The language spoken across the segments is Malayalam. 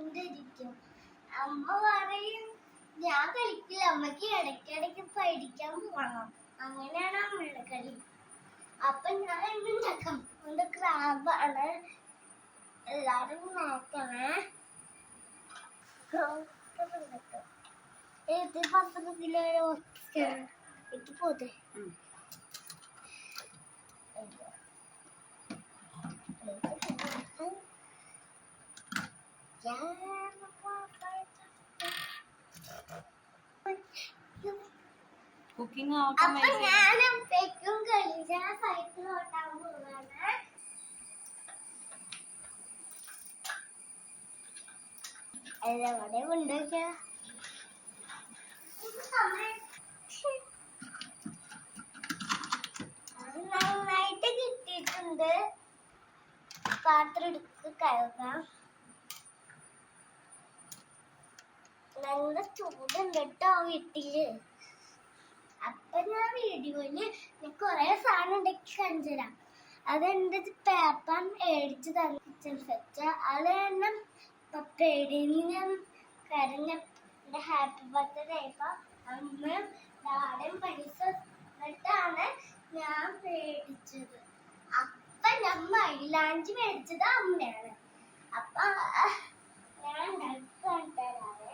കണ്ടിരിക്കും. അമ്മ പറയും ഞാൻ കളിക്കില്ല, അമ്മക്ക് ഇടയ്ക്കിടയ്ക്ക് പഠിക്കാൻ പോകണം. അങ്ങനെയാണ് അമ്മയുടെ കളി. അപ്പൊ ഞാൻ എന്തുണ്ടാക്കാം, എന്റെ ക്രാബാണ് എല്ലാരും നോക്കണേ. ഇത് പത്രത്തിലെ എനിക്ക് പോതെ കുക്കിംഗ് അപ്പൊ ഞാൻ അപ്പേക്കും കളിച്ച സൈക്കിൾ ഓട്ടാൻ പോവാണ്. എവിടെ കൊണ്ടുവയ്ക്ക നന്നായിട്ട് കിട്ടിയിട്ടുണ്ട്. പാത്രം എടുത്ത് കഴുകാം. നല്ല ചൂടുണ്ട് കേട്ടോ വീട്ടില്. അപ്പൊ ഞാൻ വീഡിയോയില് കൊറേ സാധനം ഉണ്ടാക്കി കാണിച്ചുതരാം. അതെന്റെ പേപ്പർ മേടിച്ചു തന്നെ കിച്ചൺ സെറ്റ്. അത് തന്നെ പേടിന് കരഞ്ഞ ഹാപ്പി ബർത്ത്ഡേ ആയപ്പോ അമ്മ ഡാഡും പൈസ എന്നിട്ടാണ് ഞാൻ മേടിച്ചത്. അപ്പൊ ഞാൻ മൈലാഞ്ചി മേടിച്ചത് അമ്മയാണ്. അപ്പൊ ഞാൻ തരാവേ.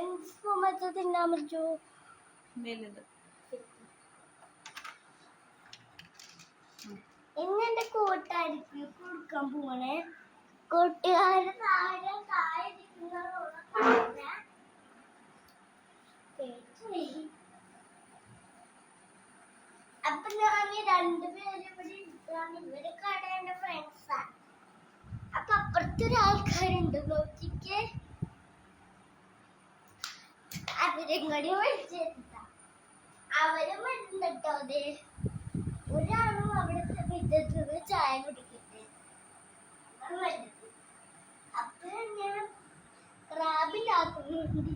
എന്ത് സ്പൂൺ വെച്ച് തിന്നാൻ പറ്റൂ? ഇന്ന് എന്റെ കൂട്ടുകാർക്ക് കൊടുക്കാൻ പോണേ. കൂട്ടുകാര് താഴെ അപ്പൊ ഞാൻ രണ്ടുപേരും ഇവിടെ ഇരിക്കാണ്. ഇവരൊക്കെ എന്റെ ഫ്രണ്ട്സാണ്. അപ്പൊ അപ്പുറത്തൊരാൾക്കാരുണ്ട്, നോക്കിക്കേ. അവരും കൂടി വിളിച്ചെടുത്ത അവരും വരുന്നുണ്ടോ. അതെ, ഒരാളും അവിടുത്തെ വിധത്തിൽ ചായ കുടിക്കട്ടെ. അപ്പൊ ഞാൻ ക്രാബിലാക്കുന്നുണ്ട്.